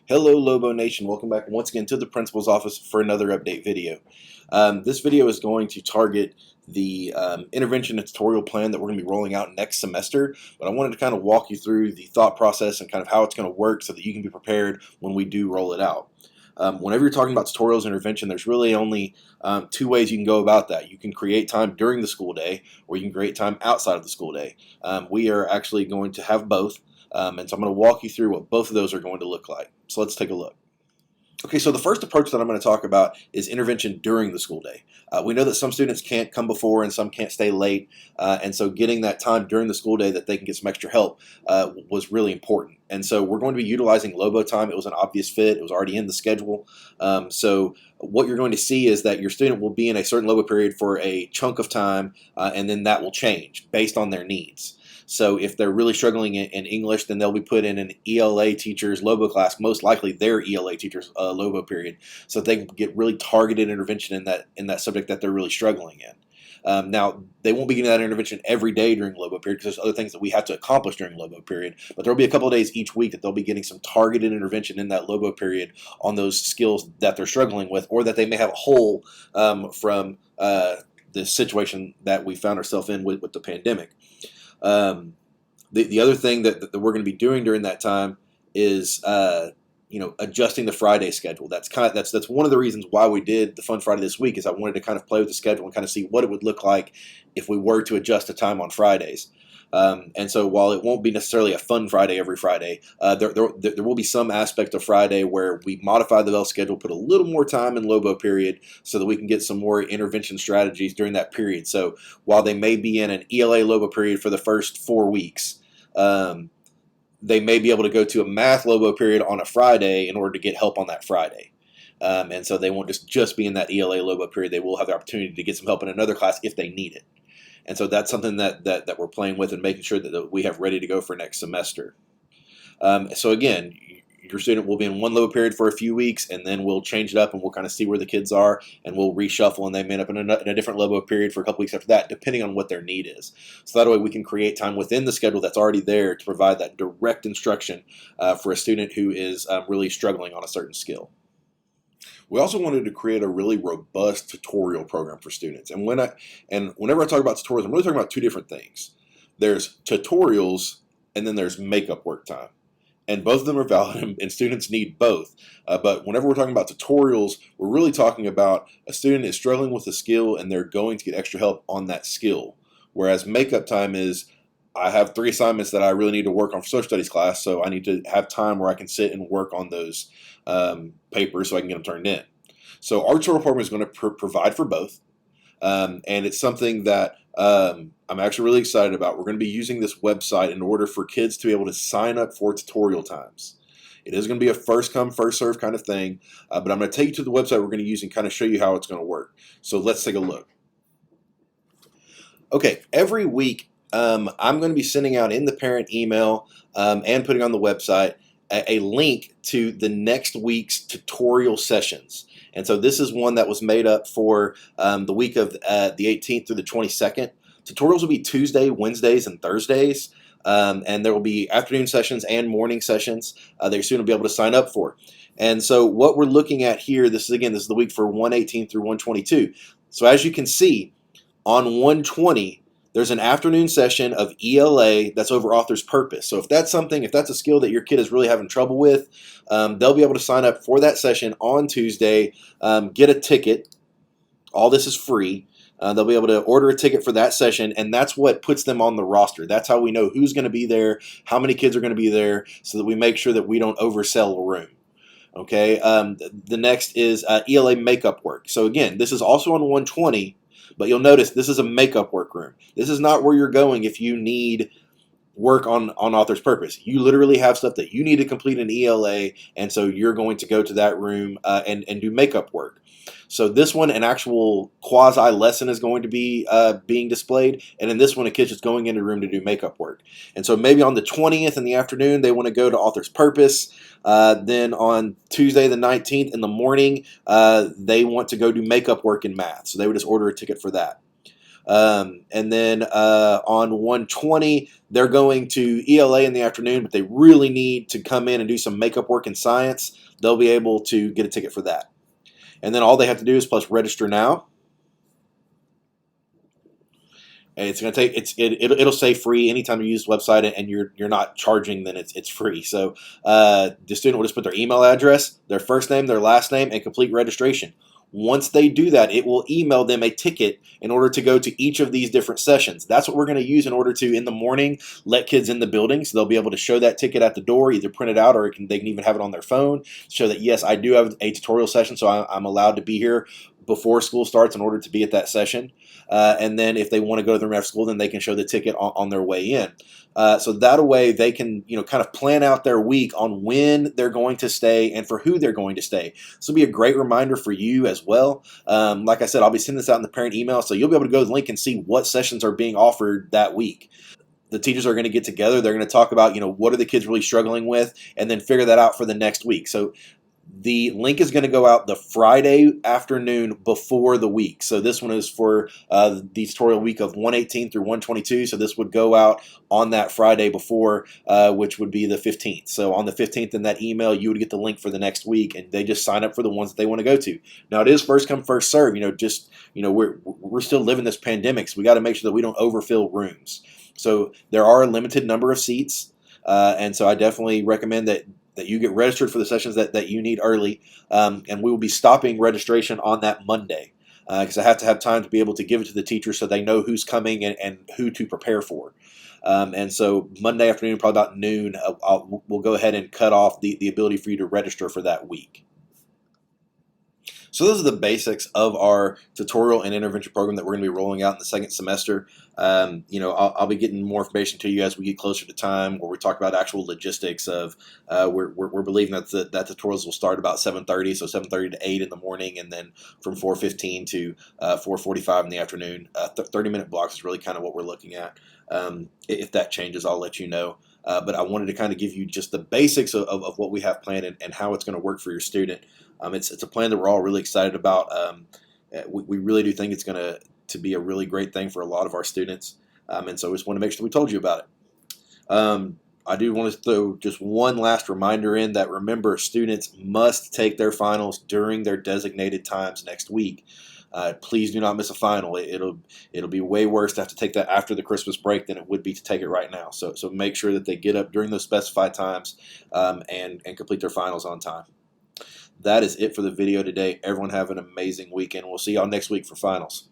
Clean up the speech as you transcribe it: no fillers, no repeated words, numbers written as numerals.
Hello Lobo Nation, welcome back once again to the principal's office for another update video. This video is going to target the intervention and tutorial plan that we're going to be rolling out next semester, but I wanted to kind of walk you through the thought process and kind of how it's going to work so that you can be prepared when we do roll it out. Whenever you're talking about tutorials intervention, there's really only two ways you can go about that. You can create time during the school day, or you can create time outside of the school day. We are actually going to have both. And so I'm going to walk you through what both of those are going to look like. So let's take a look. Okay, so the first approach that I'm going to talk about is intervention during the school day. We know that some students can't come before and some can't stay late, and so getting that time during the school day that they can get some extra help was really important. And so we're going to be utilizing Lobo time. It was an obvious fit. It was already in the schedule. So what you're going to see is that your student will be in a certain Lobo period for a chunk of time, and then that will change based on their needs. So if they're really struggling in English, then they'll be put in an ELA teacher's Lobo class, most likely their ELA teacher's Lobo period, so that they can get really targeted intervention in that subject that they're really struggling in. Now, they won't be getting that intervention every day during Lobo period because there's other things that we have to accomplish during Lobo period, but there'll be a couple of days each week that they'll be getting some targeted intervention in that Lobo period on those skills that they're struggling with, or that they may have a hole from the situation that we found ourselves in with the pandemic. The other thing that we're going to be doing during that time is adjusting the Friday schedule. That's one of the reasons why we did the Fun Friday this week, is I wanted to kind of play with the schedule and kind of see what it would look like if we were to adjust the time on Fridays. And so while it won't be necessarily a fun Friday every Friday, there will be some aspect of Friday where we modify the bell schedule, put a little more time in Lobo period so that we can get some more intervention strategies during that period. So while they may be in an ELA Lobo period for the first 4 weeks, they may be able to go to a math Lobo period on a Friday in order to get help on that Friday. And so they won't just be in that ELA Lobo period. They will have the opportunity to get some help in another class if they need it. And so that's something that we're playing with and making sure that we have ready to go for next semester. So again, your student will be in one Lobo period for a few weeks, and then we'll change it up and we'll kind of see where the kids are, and we'll reshuffle, and they may end up in a different Lobo period for a couple weeks after that, depending on what their need is. So that way we can create time within the schedule that's already there to provide that direct instruction for a student who is really struggling on a certain skill. We also wanted to create a really robust tutorial program for students. And whenever I talk about tutorials, I'm really talking about two different things. There's tutorials, and then there's makeup work time. And both of them are valid, and students need both. But whenever we're talking about tutorials, we're really talking about a student is struggling with a skill and they're going to get extra help on that skill. Whereas makeup time is, I have 3 assignments that I really need to work on for social studies class, so I need to have time where I can sit and work on those papers so I can get them turned in. So our tutorial program is going to provide for both, and it's something that I'm actually really excited about. We're going to be using this website in order for kids to be able to sign up for tutorial times. It is going to be a first come, first serve kind of thing, but I'm going to take you to the website we're going to use and kind of show you how it's going to work. So let's take a look. Okay, every week I'm going to be sending out in the parent email and putting on the website a link to the next week's tutorial sessions. And so this is one that was made up for the week of the 18th through the 22nd. Tutorials will be Tuesday, Wednesdays, and Thursdays. And there will be afternoon sessions and morning sessions that your student will be able to sign up for. And so what we're looking at here, this is the week for 118 through 122. So as you can see, on 120, there's an afternoon session of ELA that's over author's purpose. So if that's a skill that your kid is really having trouble with, they'll be able to sign up for that session on Tuesday, get a ticket. All this is free. They'll be able to order a ticket for that session, and that's what puts them on the roster. That's how we know who's going to be there, how many kids are going to be there, so that we make sure that we don't oversell a room. Okay. The next is Ela Makeup Work. So again, this is also on 120. But you'll notice this is a makeup work room. This is not where you're going if you need work on author's purpose. You literally have stuff that you need to complete in ELA, and so you're going to go to that room and do makeup work. So this one, an actual quasi lesson is going to be being displayed, and in this one, a kid's just going into a room to do makeup work. And so maybe on the 20th in the afternoon, they want to go to author's purpose. Then on Tuesday the 19th in the morning, they want to go do makeup work in math. So they would just order a ticket for that. And then on 120, they're going to ELA in the afternoon, but they really need to come in and do some makeup work in science. They'll be able to get a ticket for that. And then all they have to do is plus register now. And it's going to take it'll say free anytime you use the website and you're not charging, then it's free. So the student will just put their email address, their first name, their last name, and complete registration. Once they do that, it will email them a ticket in order to go to each of these different sessions. That's what we're going to use in order to, in the morning, let kids in the building. So they'll be able to show that ticket at the door, either print it out or they can even have it on their phone, show that, yes, I do have a tutorial session, so I'm allowed to be here before school starts in order to be at that session. And then if they want to go to the room after school, then they can show the ticket on their way in. So that way they can, kind of plan out their week on when they're going to stay and for who they're going to stay. This will be a great reminder for you as well. Like I said, I'll be sending this out in the parent email, so you'll be able to go to the link and see what sessions are being offered that week. The teachers are going to get together. They're going to talk about, what are the kids really struggling with, and then figure that out for the next week. So the link is going to go out the Friday afternoon before the week. So this one is for the tutorial week of 118 through 122. So this would go out on that Friday before, which would be the 15th. So on the 15th in that email, you would get the link for the next week, and they just sign up for the ones that they want to go to. Now it is first come, first serve. We're still living this pandemic, so we got to make sure that we don't overfill rooms. So there are a limited number of seats, and so I definitely recommend that you get registered for the sessions that you need early, and we will be stopping registration on that Monday because I have to have time to be able to give it to the teachers so they know who's coming and who to prepare for. And so Monday afternoon, probably about noon, we'll go ahead and cut off the ability for you to register for that week. So those are the basics of our tutorial and intervention program that we're going to be rolling out in the second semester. I'll be getting more information to you as we get closer to time, where we talk about actual logistics of we're believing that that tutorials will start about 7:30, so 7:30 to 8 in the morning, and then from 4:15 to 4:45 in the afternoon. 30-minute blocks is really kind of what we're looking at. If that changes, I'll let you know. But I wanted to kind of give you just the basics of what we have planned and how it's going to work for your student. It's a plan that we're all really excited about. We really do think it's going to be a really great thing for a lot of our students. And so we just want to make sure we told you about it. I do want to throw just one last reminder in that, remember, students must take their finals during their designated times next week. Please do not miss a final. It'll be way worse to have to take that after the Christmas break than it would be to take it right now. So make sure that they get up during those specified times and complete their finals on time. That is it for the video today. Everyone have an amazing weekend. We'll see y'all next week for finals.